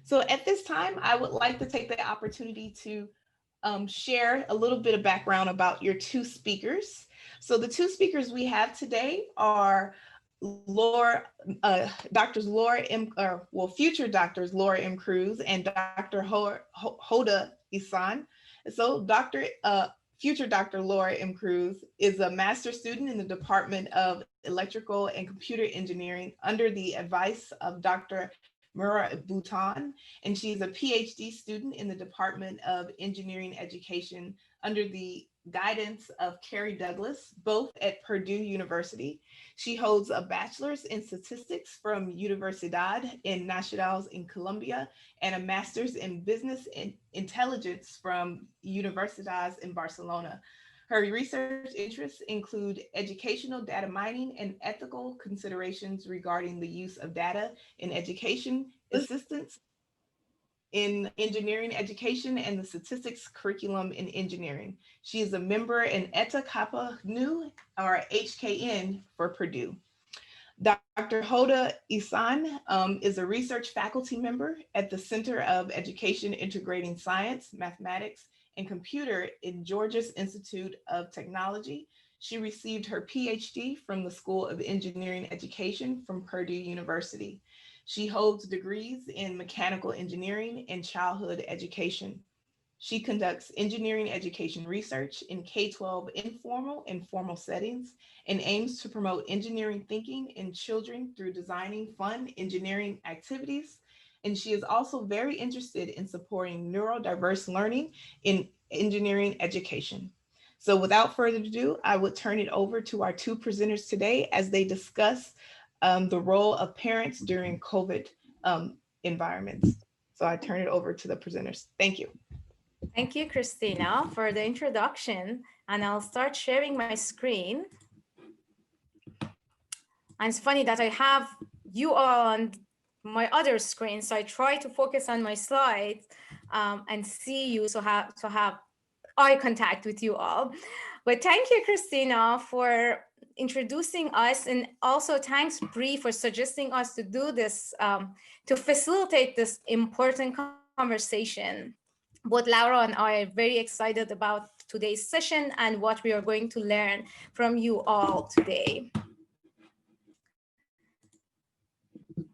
So at this time, I would like to take the opportunity to share a little bit of background about your two speakers. So the two speakers we have today are Laura, doctors Laura M, or well, future doctors Laura M. Cruz and Dr. Hoda Ehsan. So future Dr. Laura M. Cruz is a master's student in the Department of Electrical and Computer Engineering under the advice of Dr. Mura Bhutan, and she's a PhD student in the Department of Engineering Education under the guidance of Carrie Douglas, both at Purdue University. She holds a bachelor's in statistics from Universidad en Nacional in Colombia and a master's in business intelligence from Universidades in Barcelona. Her research interests include educational data mining and ethical considerations regarding the use of data in education, assistance in engineering education, and the statistics curriculum in engineering. She is a member in Eta Kappa Nu, or HKN, for Purdue. Dr. Hoda Ehsan is a research faculty member at the Center of Education Integrating Science, Mathematics, and Computer in Georgia's Institute of Technology. She received her PhD from the School of Engineering Education from Purdue University. She holds degrees in mechanical engineering and childhood education. She conducts engineering education research in K-12 informal and formal settings and aims to promote engineering thinking in children through designing fun engineering activities. And she is also very interested in supporting neurodiverse learning in engineering education. So without further ado, I would turn it over to our two presenters today as they discuss the role of parents during COVID environments. So I turn it over to the presenters. Thank you. Thank you, Christina, for the introduction. And I'll start sharing my screen. And it's funny that I have you all on my other screen, so I try to focus on my slides and see you, so have eye contact with you all. But thank you, Christina, for introducing us, and also thanks, Bree, for suggesting us to do this, to facilitate this important conversation. Both Laura and I are very excited about today's session and what we are going to learn from you all today.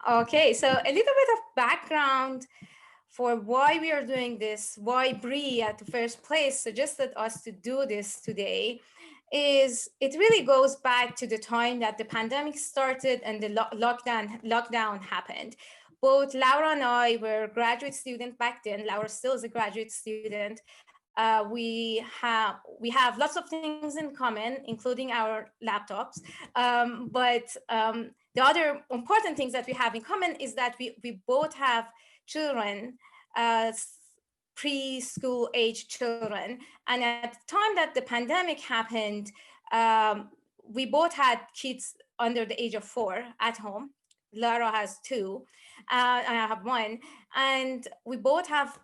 Okay, so a little bit of background for why we are doing this, why Bree at the first place suggested us to do this today, is it really goes back to the time that the pandemic started and the lockdown happened. Both Laura and I were graduate students back then. Laura still is a graduate student. We have lots of things in common, including our laptops. The other important things that we have in common is that we both have children, preschool age children. And at the time that the pandemic happened, we both had kids under the age of 4 at home. Laura has 2, and I have 1. And we both have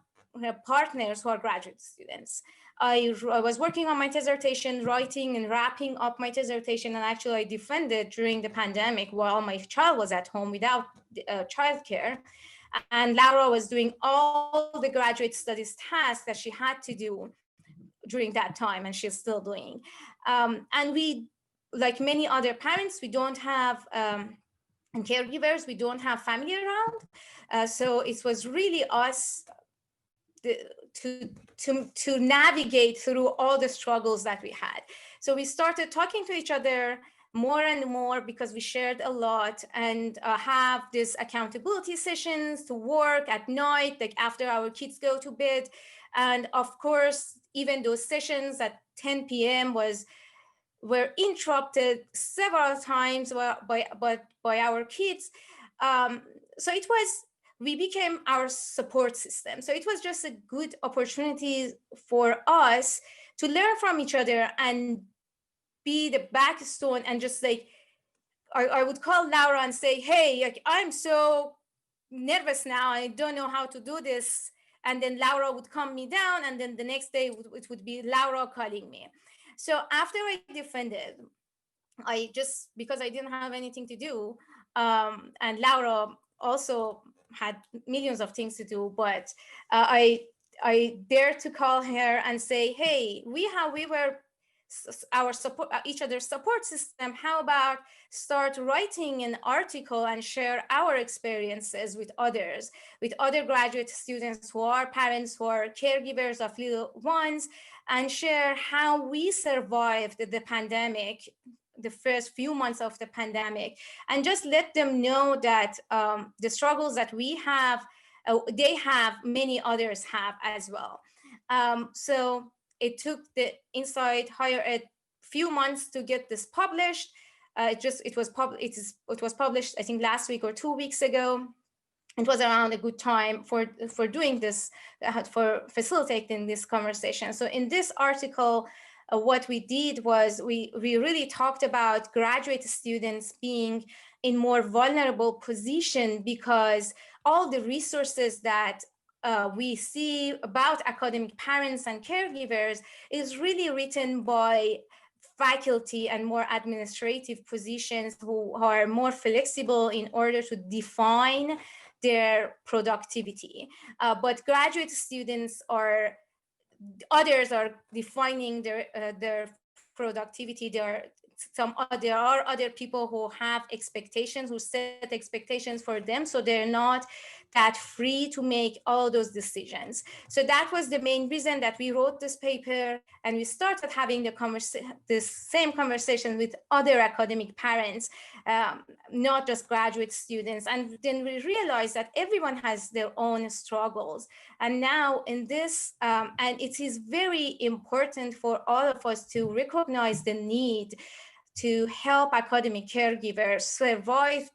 partners who are graduate students. I was working on my dissertation, writing and wrapping up my dissertation, and actually I defended during the pandemic while my child was at home without childcare. And Laura was doing all the graduate studies tasks that she had to do during that time, and she's still doing. And we, like many other parents, we don't have and caregivers, we don't have family around. So it was really us to navigate through all the struggles that we had. So we started talking to each other more and more because we shared a lot, and have these accountability sessions to work at night, like after our kids go to bed. And of course, even those sessions at 10 p.m. were interrupted several times by our kids. So we became our support system. So it was just a good opportunity for us to learn from each other and be the backstone, and just like, I would call Laura and say, hey, like, I'm so nervous now, I don't know how to do this. And then Laura would calm me down, and then the next day it would be Laura calling me. So after I defended, because I didn't have anything to do, and Laura also had millions of things to do, but I dared to call her and say, hey, we were our support, each other's support system. How about start writing an article and share our experiences with others, with other graduate students who are parents, who are caregivers of little ones, and share how we survived the pandemic, the first few months of the pandemic, and just let them know that the struggles that we have, they have, many others have as well. So it took the Inside Higher Ed few months to get this published. It was published, I think, last week or 2 weeks ago. It was around a good time for doing this, for facilitating this conversation. So in this article, what we did was we really talked about graduate students being in more vulnerable position, because all the resources that we see about academic parents and caregivers is really written by faculty and more administrative positions who are more flexible in order to define their productivity. But graduate students others are defining their productivity. There are other people who have expectations, who set expectations for them, so they're not that free to make all those decisions. So that was the main reason that we wrote this paper, and we started having this same conversation with other academic parents, not just graduate students. And then we realized that everyone has their own struggles. And now in this, and it is very important for all of us to recognize the need to help academic caregivers survive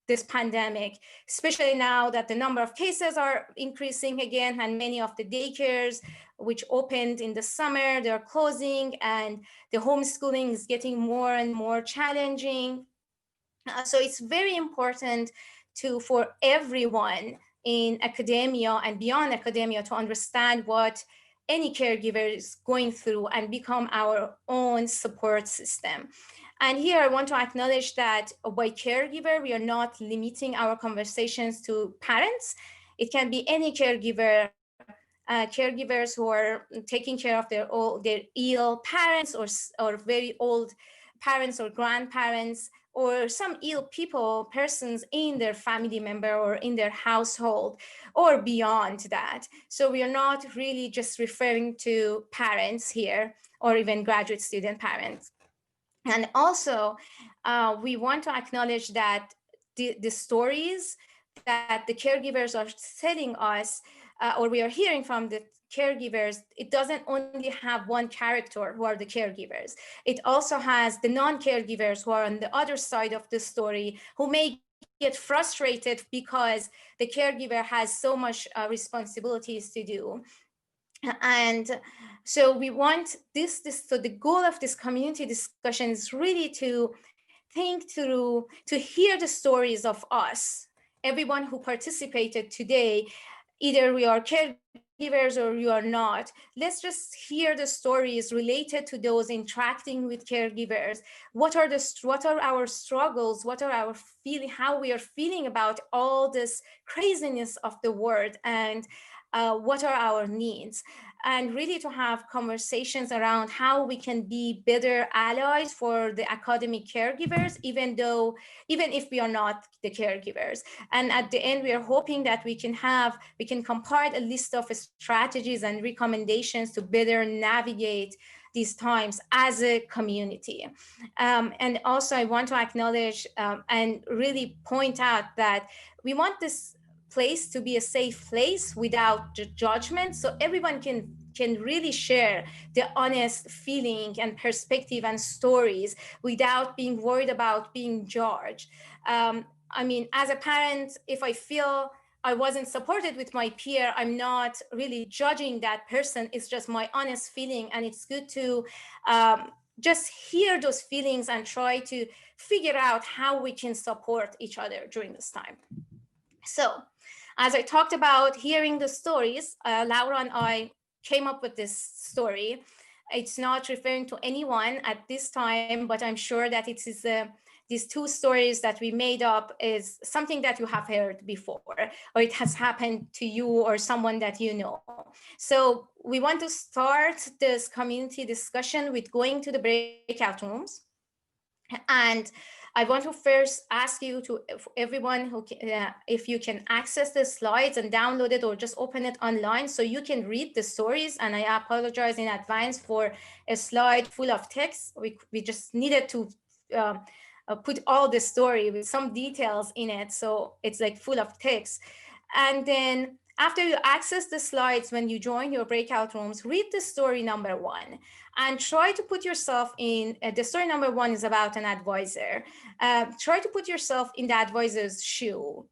this pandemic, especially now that the number of cases are increasing again, and many of the daycares which opened in the summer, they're closing, and the homeschooling is getting more and more challenging. So it's very important for everyone in academia and beyond academia to understand what any caregiver is going through and become our own support system. And here I want to acknowledge that by caregiver, we are not limiting our conversations to parents. It can be any caregiver, caregivers who are taking care of their ill parents, or very old parents or grandparents, or some ill persons in their family member or in their household, or beyond that. So we are not really just referring to parents here, or even graduate student parents. And also, we want to acknowledge that the stories that the caregivers are telling us, or we are hearing from the caregivers, it doesn't only have one character who are the caregivers. It also has the non-caregivers who are on the other side of the story, who may get frustrated because the caregiver has so much responsibilities to do. And so we want so the goal of this community discussion is really to think through, to hear the stories of us, everyone who participated today. Either we are caregivers or you are not. Let's just hear the stories related to those interacting with caregivers. What are our struggles? What are our feeling? How we are feeling about all this craziness of the world, and what are our needs? And really to have conversations around how we can be better allies for the academic caregivers, even if we are not the caregivers. And at the end, we are hoping that we can compile a list of strategies and recommendations to better navigate these times as a community. And also I want to acknowledge and really point out that we want this place to be a safe place without judgment, so everyone can really share the honest feeling and perspective and stories without being worried about being judged. I mean, as a parent, if I feel I wasn't supported with my peer, I'm not really judging that person. It's just my honest feeling, and it's good to just hear those feelings and try to figure out how we can support each other during this time. So, as I talked about hearing the stories, Laura and I came up with this story. It's not referring to anyone at this time, but I'm sure that it is these two stories that we made up is something that you have heard before, or it has happened to you or someone that you know. So we want to start this community discussion with going to the breakout rooms. And I want to first ask you to, everyone who if you can access the slides and download it or just open it online so you can read the stories. And I apologize in advance for a slide full of text. We just needed to put all the story with some details in it. So it's like full of text. And then after you access the slides, when you join your breakout rooms, read the story number 1 and try to put yourself in, the story number 1 is about an advisor. Try to put yourself in the advisor's shoe.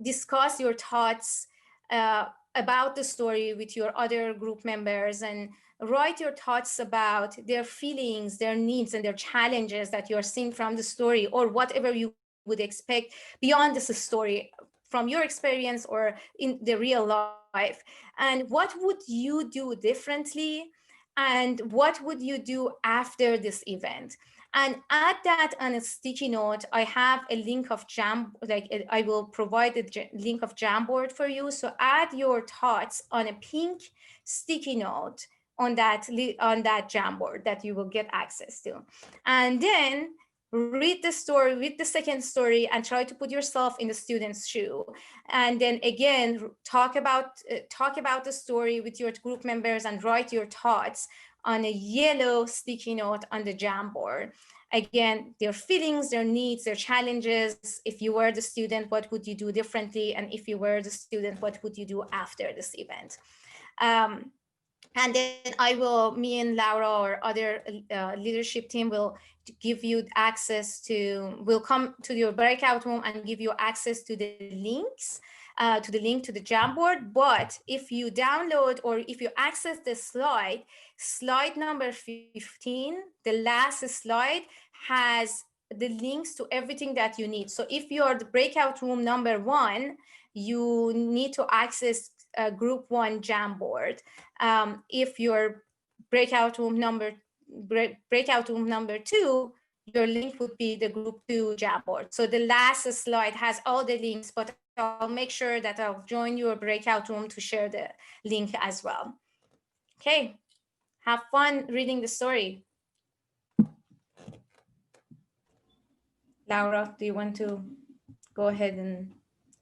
Discuss your thoughts about the story with your other group members, and write your thoughts about their feelings, their needs, and their challenges that you're seeing from the story, or whatever you would expect beyond this story from your experience or in the real life. And what would you do differently? And what would you do after this event? And add that on a sticky note. I have a link of I will provide a link of Jamboard for you. So add your thoughts on a pink sticky note on that Jamboard that you will get access to. And then read the story, read the second story, and try to put yourself in the student's shoe. And then again, talk about the story with your group members and write your thoughts on a yellow sticky note on the Jamboard. Again, their feelings, their needs, their challenges. If you were the student, what would you do differently? And if you were the student, what would you do after this event? And then me and Laura or other leadership team will give you access to, will come to your breakout room and give you access to the links, to the link to the Jamboard. But if you download or if you access the slide number 15, the last slide has the links to everything that you need. So if you're the breakout room number 1, you need to access group 1 Jamboard. If your breakout room number 2, your link would be the group 2 Jamboard. So the last slide has all the links, but I'll make sure that I'll join your breakout room to share the link as well. Okay, have fun reading the story. Laura, do you want to go ahead and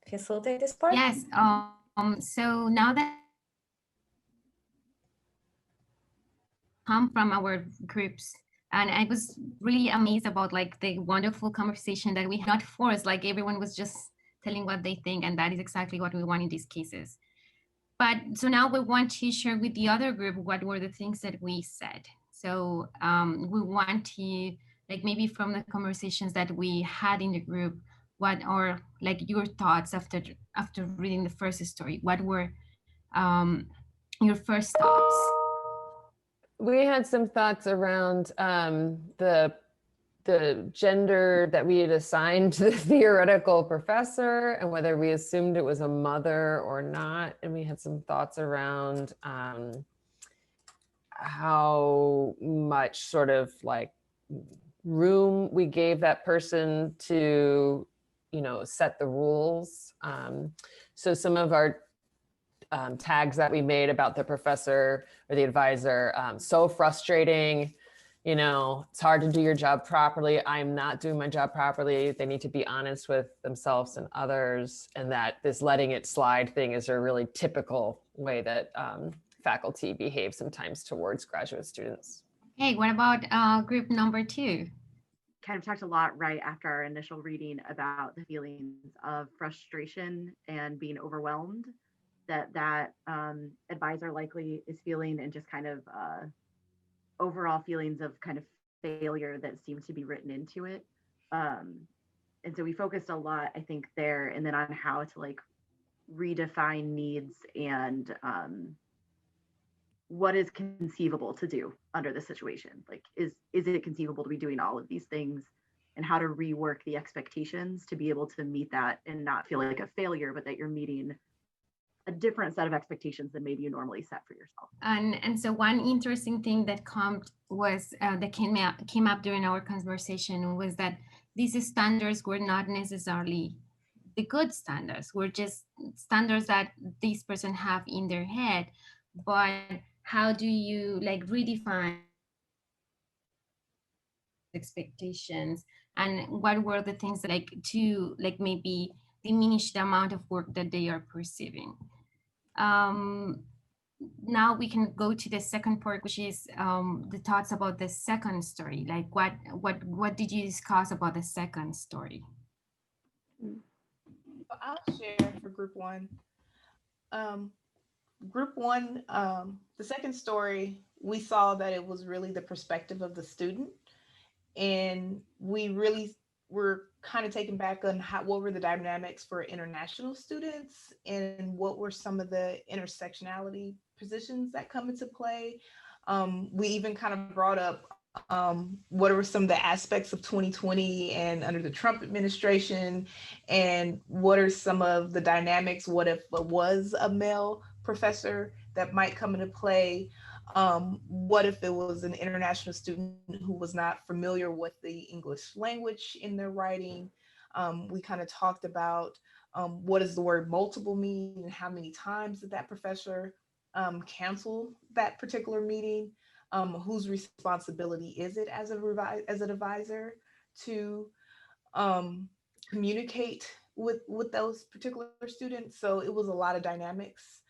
facilitate this part? Yes. So now that come from our groups, and I was really amazed about like the wonderful conversation that we had, not forced, like everyone was just telling what they think, and that is exactly what we want in these cases. But so now we want to share with the other group what were the things that we said. So we want to, like, maybe from the conversations that we had in the group, what are like your thoughts after reading the first story? What were your first thoughts? We had some thoughts around the gender that we had assigned to the theoretical professor and whether we assumed it was a mother or not. And we had some thoughts around how much sort of like room we gave that person to, you know, set the rules. So some of our tags that we made about the professor or the advisor, so frustrating, you know, it's hard to do your job properly. I'm not doing my job properly. They need to be honest with themselves and others. And that this letting it slide thing is a really typical way that faculty behave sometimes towards graduate students. Hey, what about group number 2? Kind of talked a lot right after our initial reading about the feelings of frustration and being overwhelmed that advisor likely is feeling, and just kind of overall feelings of kind of failure that seems to be written into it. And so we focused a lot, I think, there, and then on how to like redefine needs and what is conceivable to do under the situation. Like, is it conceivable to be doing all of these things, and how to rework the expectations to be able to meet that and not feel like a failure, but that you're meeting a different set of expectations than maybe you normally set for yourself. And so one interesting thing that came up during our conversation was that these standards were not necessarily the good standards, were just standards that this person have in their head. But how do you like redefine expectations, and what were the things that like to like maybe diminish the amount of work that they are perceiving? Now we can go to the second part, which is the thoughts about the second story. Like what did you discuss about the second story? I'll share for group one. Group one, the second story, we saw that it was really the perspective of the student. And we really were kind of taken back on what were the dynamics for international students and what were some of the intersectionality positions that come into play. We even kind of brought up what are some of the aspects of 2020 and under the Trump administration, and what are some of the dynamics, what if it was a male professor that might come into play. What if it was an international student who was not familiar with the English language in their writing? We kind of talked about what does the word multiple mean, and how many times did that professor cancel that particular meeting? Whose responsibility is it as an advisor to communicate with those particular students? So it was a lot of dynamics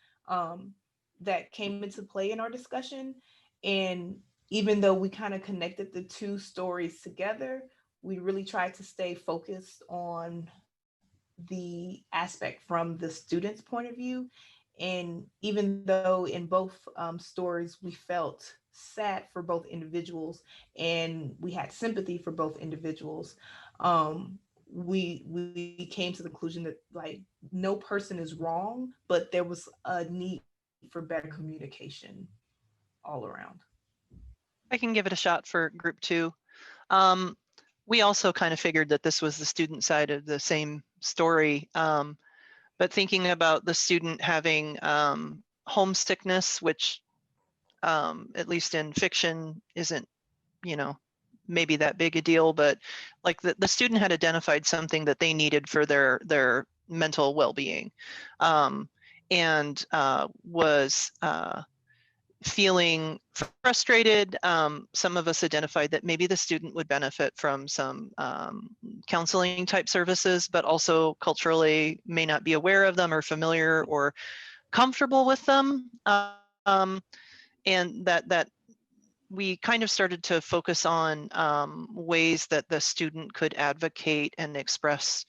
that came into play in our discussion. And even though we kind of connected the two stories together, we really tried to stay focused on the aspect from the student's point of view. And even though in both stories we felt sad for both individuals and we had sympathy for both individuals, we came to the conclusion that like no person is wrong, but there was a need for better communication all around. I can give it a shot for group two. We also kind of figured that this was the student side of the same story, but thinking about the student having homesickness, which at least in fiction isn't, maybe that big a deal, but like the student had identified something that they needed for their mental well-being, and was feeling frustrated. Some of us identified that maybe the student would benefit from some counseling type services, but also culturally may not be aware of them or familiar or comfortable with them. And that we kind of started to focus on ways that the student could advocate and express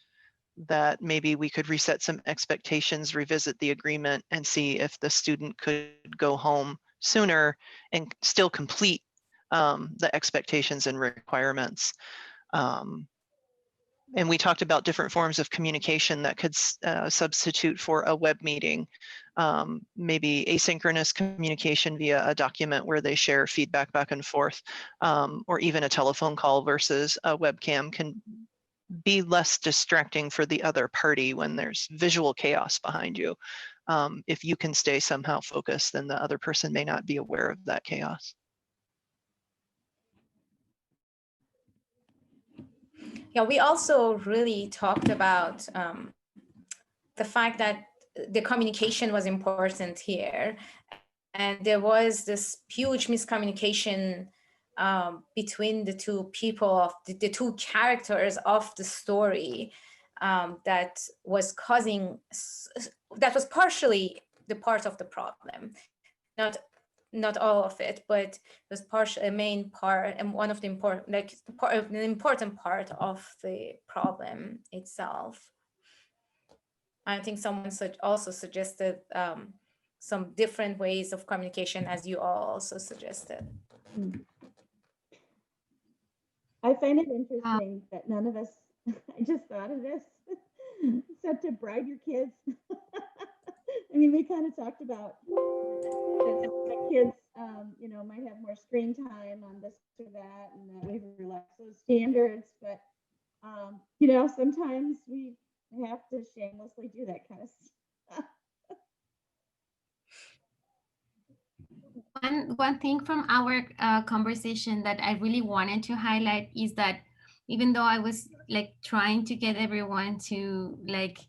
that maybe we could reset some expectations, revisit the agreement, and see if the student could go home sooner and still complete the expectations and requirements. And we talked about different forms of communication that could substitute for a web meeting, maybe asynchronous communication via a document where they share feedback back and forth, or even a telephone call versus a webcam can be less distracting for the other party when there's visual chaos behind you. If you can stay somehow focused, then the other person may not be aware of that chaos. Yeah, we also really talked about the fact that the communication was important here. And there was this huge miscommunication between the two people, of the two characters of the story, that was partially the part of the problem. Not all of it, but it was a main part, and one of the an important part of the problem itself. I think someone also suggested some different ways of communication, as you all also suggested. I find it interesting that none of us, I just thought of this, said to bribe your kids. I mean, we kind of talked about that the kids, might have more screen time on this or that, and that we relax those standards. But, sometimes we have to shamelessly do that kind of stuff. One thing from our conversation that I really wanted to highlight is that even though I was like trying to get everyone to like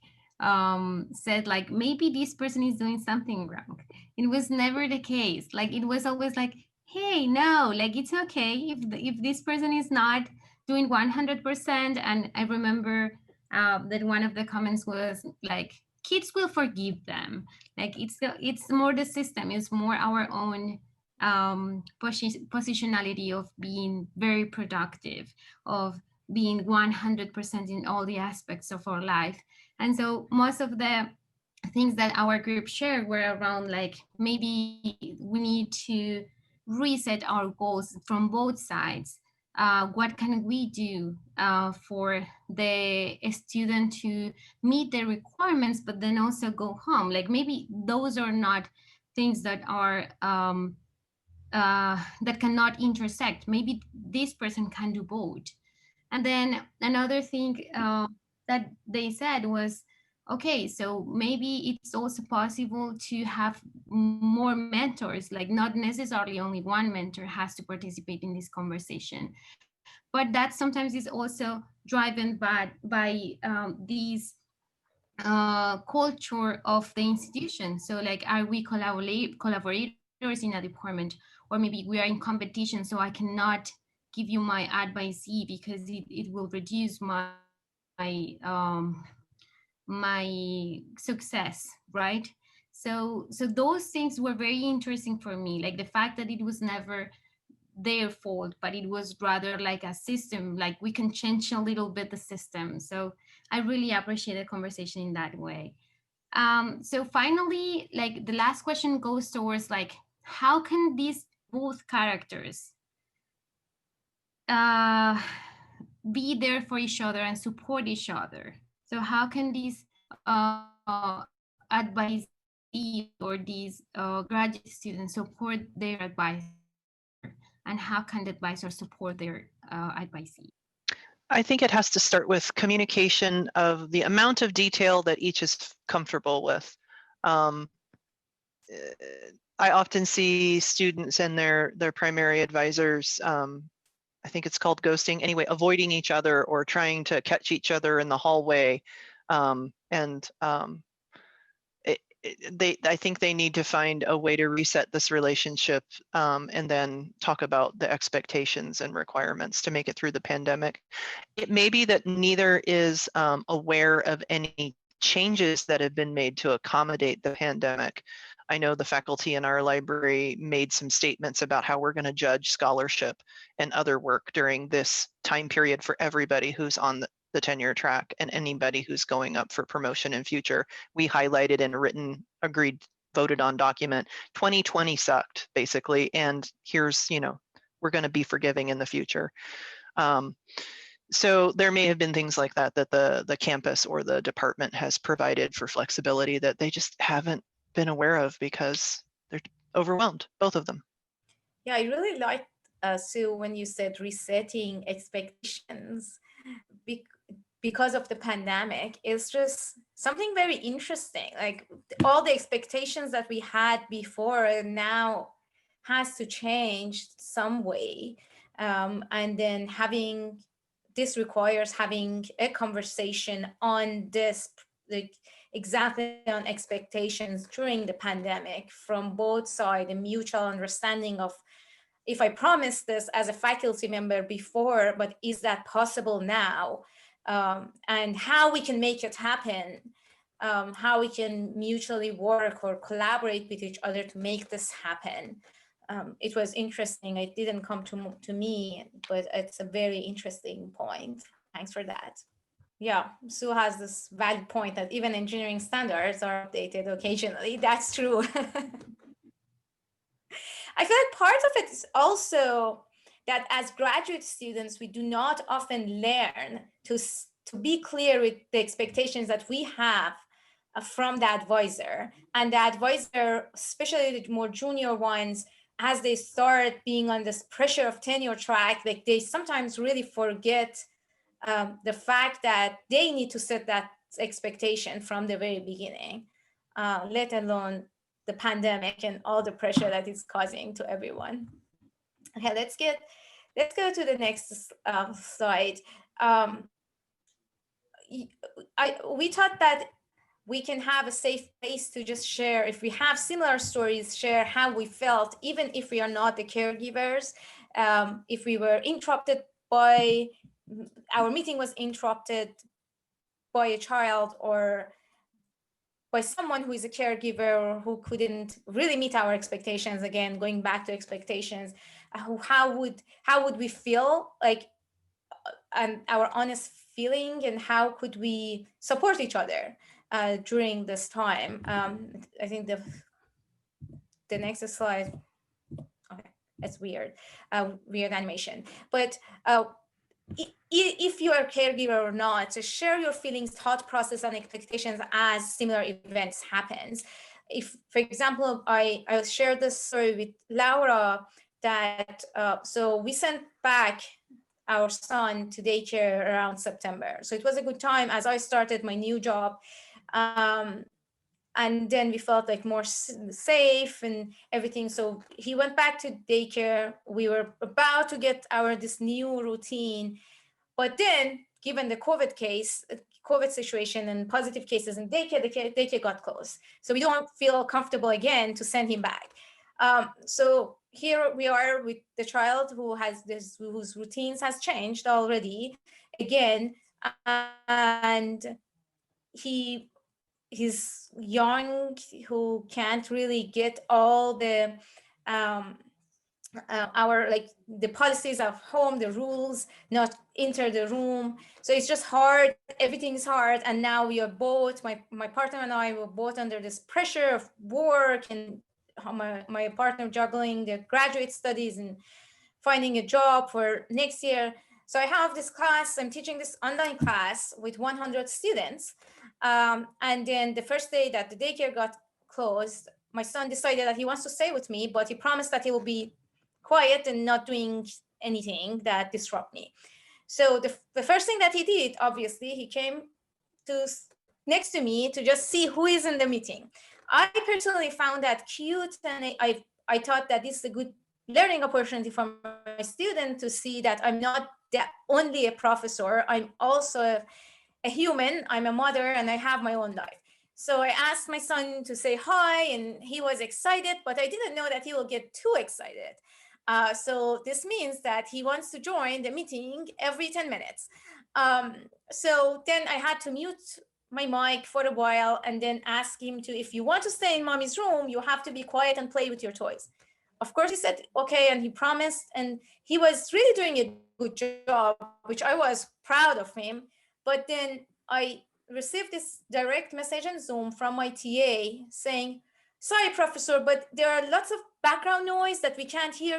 said like maybe this person is doing something wrong, it was never the case. Like it was always like, hey, no, like it's okay if this person is not doing 100%. And I remember that one of the comments was like, kids will forgive them. Like it's more the system, it's more our own positionality of being very productive, of being 100% in all the aspects of our life. And so most of the things that our group shared were around like maybe we need to reset our goals from both sides. What can we do for the student to meet the requirements, but then also go home? Like maybe those are not things that are that cannot intersect. Maybe this person can do both. And then another thing that they said was, okay, so maybe it's also possible to have more mentors, like not necessarily only one mentor has to participate in this conversation. But that sometimes is also driven by these culture of the institution. So like, are we collaborators in a department, or maybe we are in competition, so I cannot give you my advice because it will reduce my success, right? So those things were very interesting for me, like the fact that it was never their fault, but it was rather like a system, like we can change a little bit the system. So I really appreciate the conversation in that way. So finally, like the last question goes towards like, how can these both characters be there for each other and support each other? So how can these advisee or these graduate students support their advisor, and how can the advisor support their advisee? I think it has to start with communication of the amount of detail that each is comfortable with. I often see students and their primary advisors, I think it's called ghosting, anyway, avoiding each other or trying to catch each other in the hallway. I think they need to find a way to reset this relationship and then talk about the expectations and requirements to make it through the pandemic. It may be that neither is aware of any changes that have been made to accommodate the pandemic. I know the faculty in our library made some statements about how we're going to judge scholarship and other work during this time period for everybody who's on the tenure track and anybody who's going up for promotion in future. We highlighted in a written, agreed, voted on document, 2020 sucked basically, and here's, we're going to be forgiving in the future. So there may have been things like that the campus or the department has provided for flexibility that they just haven't been aware of because they're overwhelmed, both of them. Yeah, I really liked, Sue, when you said resetting expectations because of the pandemic. It's just something very interesting. Like all the expectations that we had before now has to change some way. And then this requires having a conversation on this, like exactly on expectations during the pandemic from both sides, a mutual understanding of, if I promised this as a faculty member before, but is that possible now? And how we can make it happen, how we can mutually work or collaborate with each other to make this happen. It was interesting. It didn't come to me, but it's a very interesting point. Thanks for that. Yeah, Sue has this valid point that even engineering standards are updated occasionally. That's true. I feel like part of it is also that as graduate students, we do not often learn to be clear with the expectations that we have from the advisor. And the advisor, especially the more junior ones, as they start being on this pressure of tenure track, like they sometimes really forget the fact that they need to set that expectation from the very beginning, let alone the pandemic and all the pressure that it's causing to everyone. Okay, let's go to the next slide. We thought that we can have a safe place to just share, if we have similar stories, share how we felt, even if we are not the caregivers. If we were interrupted by, our meeting was interrupted by a child or by someone who is a caregiver who couldn't really meet our expectations, again, going back to expectations, how would we feel like, and our honest feeling, and how could we support each other during this time? I think the next slide, okay, it's weird animation, but if you are a caregiver or not, to share your feelings, thought process, and expectations as similar events happens. If, for example, I shared this story with Laura, that so we sent back our son to daycare around September. So it was a good time as I started my new job. And then we felt like more safe and everything. So he went back to daycare. We were about to get this new routine. But then, given the COVID situation and positive cases in daycare, the daycare got closed. So we don't feel comfortable again to send him back. So here we are with the child whose routines has changed already again, and he's young, who can't really get all the the policies of home, the rules, not enter the room. So it's just hard, everything's hard. And now we are both, my partner and I were both under this pressure of work, and my partner juggling the graduate studies and finding a job for next year. So I have this class, I'm teaching this online class with 100 students. And then the first day that the daycare got closed, my son decided that he wants to stay with me, but he promised that he will be quiet and not doing anything that disrupt me. So the first thing that he did, obviously, he came next to me to just see who is in the meeting. I personally found that cute, and I thought that this is a good learning opportunity for my student to see that I'm not only a professor, I'm also a human, I'm a mother, and I have my own life. So I asked my son to say hi, and he was excited, but I didn't know that he will get too excited. So this means that he wants to join the meeting every 10 minutes. So then I had to mute my mic for a while and then ask him to, if you want to stay in mommy's room, you have to be quiet and play with your toys. Of course, he said, okay, and he promised, and he was really doing a good job, which I was proud of him. But then I received this direct message on Zoom from my TA saying, sorry, professor, but there are lots of background noise that we can't hear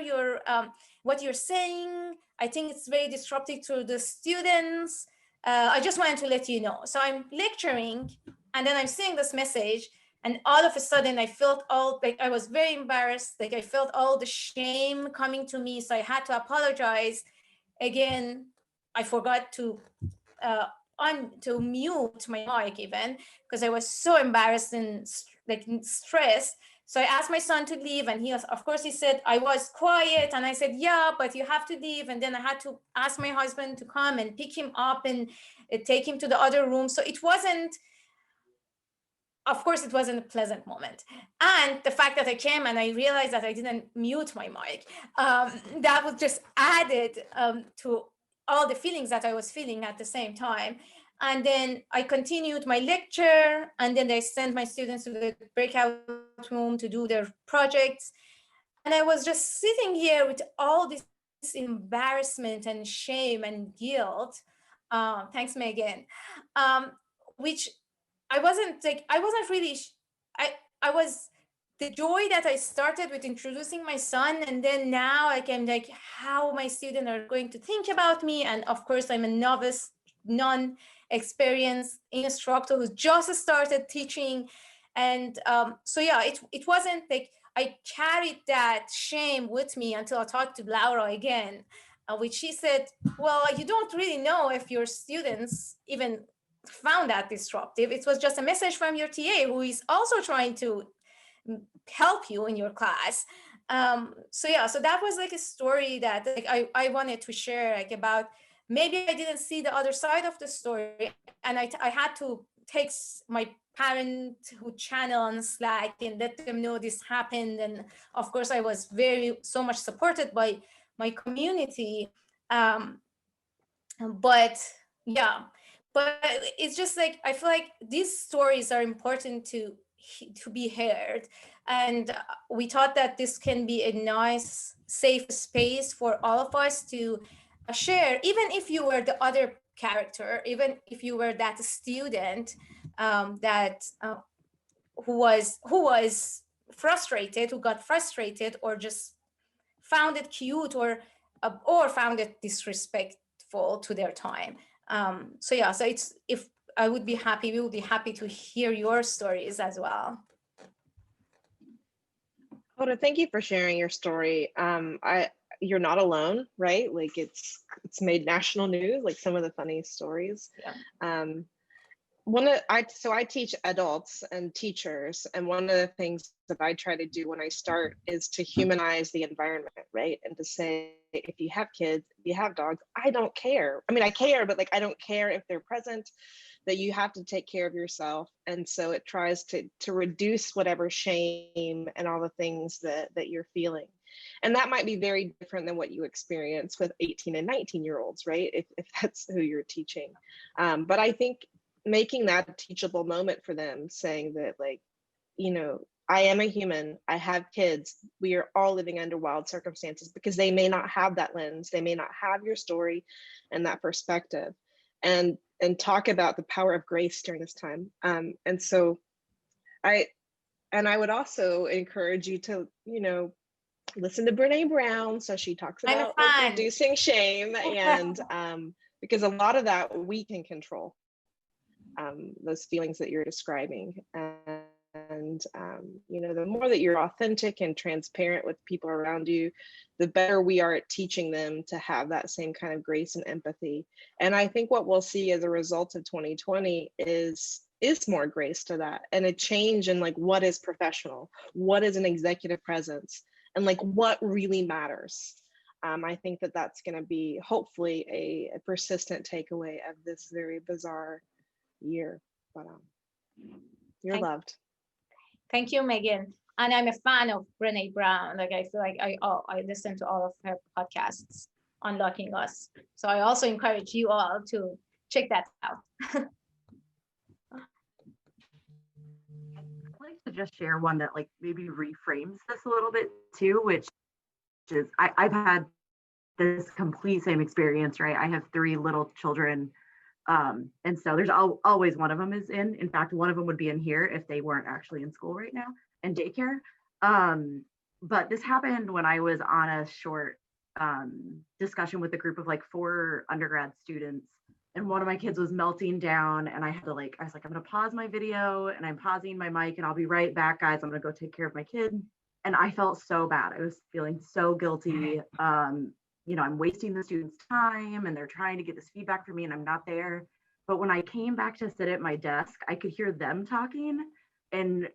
what you're saying. I think it's very disruptive to the students. I just wanted to let you know. So I'm lecturing, and then I'm seeing this message, and all of a sudden I felt I was very embarrassed. Like I felt all the shame coming to me. So I had to apologize. Again, I forgot to mute my mic even, because I was so embarrassed and stressed. So I asked my son to leave, and of course he said I was quiet, and I said, yeah, but you have to leave. And then I had to ask my husband to come and pick him up and take him to the other room. So it wasn't a pleasant moment. And the fact that I came and I realized that I didn't mute my mic, that was just added to all the feelings that I was feeling at the same time. And then I continued my lecture, and then I sent my students to the breakout room to do their projects. And I was just sitting here with all this embarrassment and shame and guilt. Thanks, Megan. Which I wasn't really, I was, the joy that I started with introducing my son, and then now I came like how my students are going to think about me. And of course, I'm a novice, non-experienced instructor who just started teaching. And so yeah, it wasn't like I carried that shame with me until I talked to Laura again, which she said, well, you don't really know if your students even found that disruptive. It was just a message from your TA who is also trying to help you in your class. So yeah, so that was like a story that like I wanted to share, like about maybe I didn't see the other side of the story, and I had to take my parenthood channel on Slack and let them know this happened. And of course, I was so much supported by my community. But yeah, but it's just like, I feel like these stories are important to be heard. And we thought that this can be a nice, safe space for all of us to share, even if you were the other character, even if you were that student who was frustrated, who got frustrated, or just found it cute, or found it disrespectful to their time. So yeah, so we would be happy to hear your stories as well. Hoda, thank you for sharing your story. You're not alone, right? Like it's made national news, like some of the funniest stories. Yeah. I teach adults and teachers, and one of the things that I try to do when I start is to humanize the environment, right? And to say, if you have kids, if you have dogs, I don't care. I mean, I care, but like, I don't care if they're present, that you have to take care of yourself. And so it tries to reduce whatever shame and all the things that you're feeling. And that might be very different than what you experience with 18 and 19-year-olds, right? If that's who you're teaching. But I think making that a teachable moment for them, saying that, like, you know, I am a human, I have kids, we are all living under wild circumstances, because they may not have that lens, they may not have your story and that perspective, and talk about the power of grace during this time. And so I would also encourage you to, you know, listen to Brene Brown. So she talks about reducing shame, and because a lot of that we can control. Those feelings that you're describing, and you know, the more that you're authentic and transparent with people around you, the better we are at teaching them to have that same kind of grace and empathy. And I think what we'll see as a result of 2020 is more grace to that, and a change in like what is professional, what is an executive presence, and like what really matters. I think that that's going to be hopefully a persistent takeaway of this very bizarre year. But you're loved. Thank you, Megan. And I'm a fan of Brene Brown. Like, I feel like I listen to all of her podcasts, Unlocking Us. So I also encourage you all to check that out. I'd like to just share one that like maybe reframes this a little bit too, which is I've had this complete same experience, right? I have 3 little children. And so there's always one of them is in fact, one of them would be in here if they weren't actually in school right now and daycare. But this happened when I was on a short discussion with a group of like 4 undergrad students, and one of my kids was melting down, and I was like, I'm gonna pause my video, and I'm pausing my mic, and I'll be right back, guys. I'm gonna go take care of my kid. And I felt so bad. I was feeling so guilty. You know, I'm wasting the students' time, and they're trying to get this feedback from me, and I'm not there. But when I came back to sit at my desk, I could hear them talking, and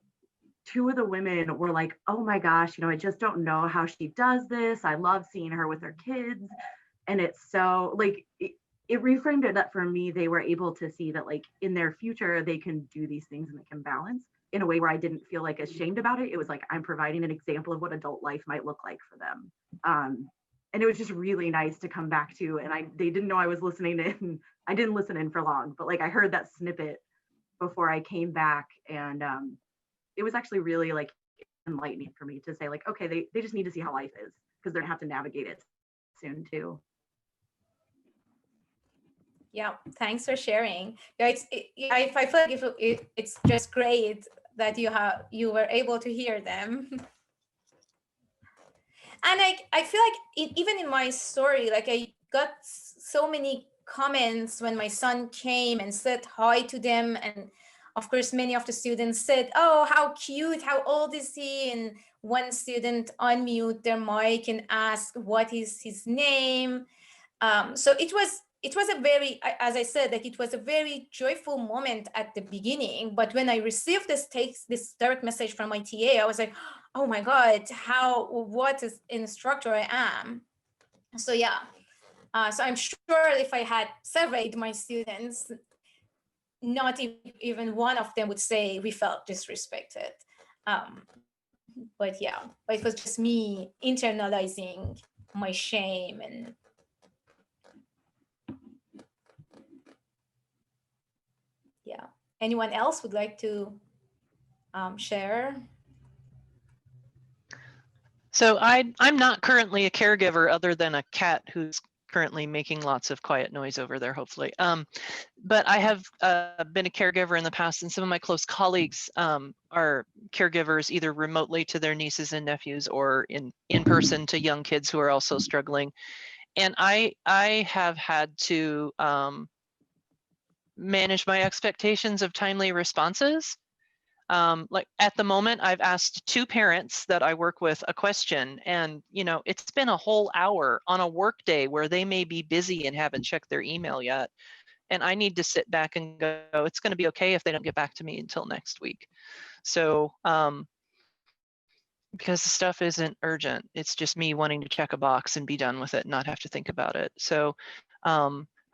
2 of the women were like, oh my gosh, you know, I just don't know how she does this. I love seeing her with her kids. And it's so like, it reframed it up for me. They were able to see that like in their future, they can do these things and they can balance in a way where I didn't feel like ashamed about it. It was like, I'm providing an example of what adult life might look like for them. And it was just really nice to come back to, and they didn't know I was listening in. I didn't listen in for long, but like I heard that snippet before I came back, and it was actually really like enlightening for me to say like, okay, they just need to see how life is, because they're gonna have to navigate it soon too. Yeah, thanks for sharing. Yeah, I feel like it's just great that you were able to hear them. And I feel like even in my story, like I got so many comments when my son came and said hi to them. And of course, many of the students said, oh, how cute, how old is he? And one student unmute their mic and ask, what is his name? So it was it was a very, as I said, like it was a very joyful moment at the beginning. But when I received this direct message from my TA, I was like, oh my God, what is instructor I am. So yeah, so I'm sure if I had surveyed my students, not even one of them would say we felt disrespected. But yeah, but it was just me internalizing my shame. And yeah, anyone else would like to share? So I'm not currently a caregiver other than a cat who's currently making lots of quiet noise over there, hopefully. But I have been a caregiver in the past, and some of my close colleagues are caregivers either remotely to their nieces and nephews or in person to young kids who are also struggling. And I have had to manage my expectations of timely responses. Like at the moment, I've asked 2 parents that I work with a question, and it's been a whole hour on a work day where they may be busy and haven't checked their email yet. And I need to sit back and go, it's going to be okay if they don't get back to me until next week. So because the stuff isn't urgent, it's just me wanting to check a box and be done with it and not have to think about it. So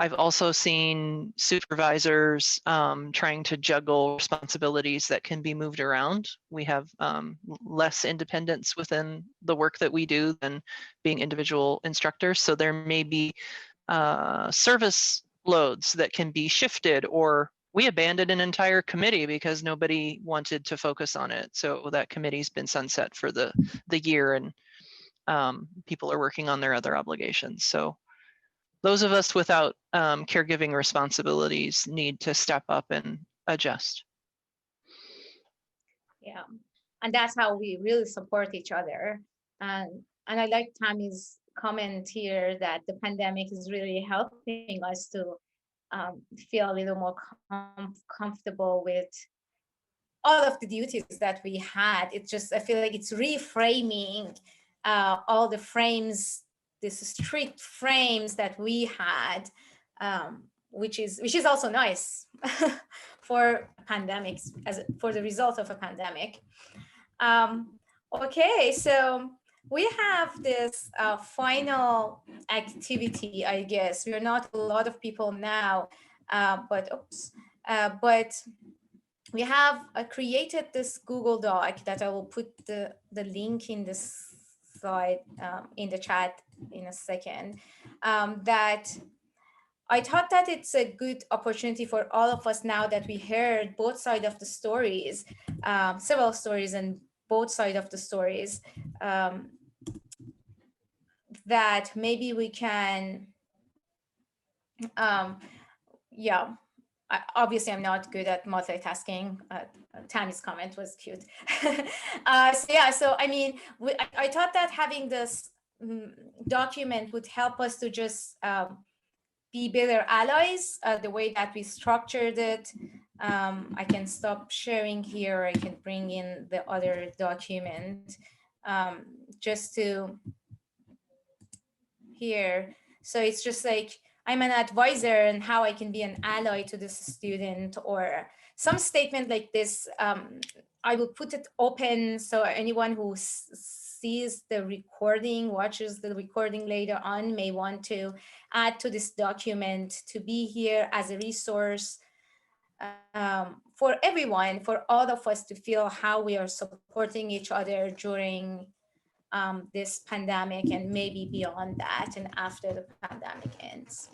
I've also seen supervisors trying to juggle responsibilities that can be moved around. We have less independence within the work that we do than being individual instructors. So there may be service loads that can be shifted, or we abandoned an entire committee because nobody wanted to focus on it. So that committee's been sunset for the year, and people are working on their other obligations. So those of us without caregiving responsibilities need to step up and adjust. Yeah, and that's how we really support each other. And I like Tammy's comment here that the pandemic is really helping us to feel a little more comfortable with all of the duties that we had. It's just, I feel like it's reframing all the frames, these strict frames that we had, which is also nice for pandemics, for the result of a pandemic. Okay, so we have this final activity, I guess. We're not a lot of people now, but we have created this Google Doc that I will put the link in this slide in the chat in a second, that I thought that it's a good opportunity for all of us, now that we heard both sides of the stories, several stories and both sides of the stories, that maybe we can, yeah, obviously I'm not good at multitasking. Tammy's comment was cute. So I mean, I thought that having this document would help us to just be better allies, the way that we structured it. I can stop sharing here. I can bring in the other document just to here. So it's just like, I'm an advisor and how I can be an ally to this student, or some statement like this. I will put it open so anyone who sees the recording, watches the recording later on, may want to add to this document to be here as a resource for everyone, for all of us to feel how we are supporting each other during this pandemic, and maybe beyond that and after the pandemic ends.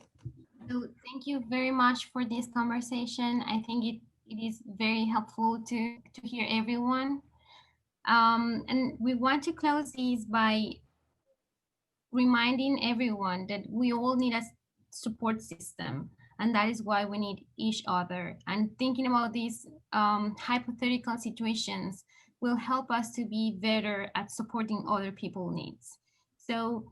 So thank you very much for this conversation. I think it is very helpful to hear everyone. And we want to close this by reminding everyone that we all need a support system, and that is why we need each other. And thinking about these hypothetical situations will help us to be better at supporting other people's needs. So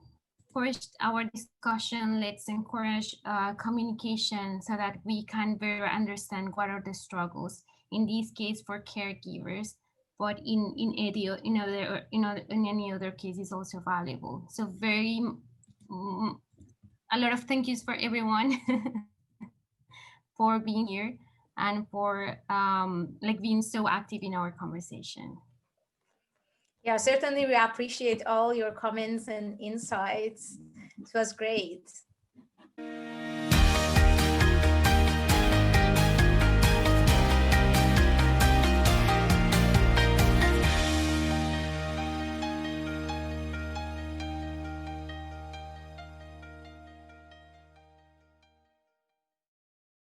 first, our discussion, let's encourage communication so that we can better understand what are the struggles, in this case for caregivers, but in any other case is also valuable. So a lot of thank yous for everyone for being here and for like being so active in our conversation. Yeah, certainly we appreciate all your comments and insights. It was great.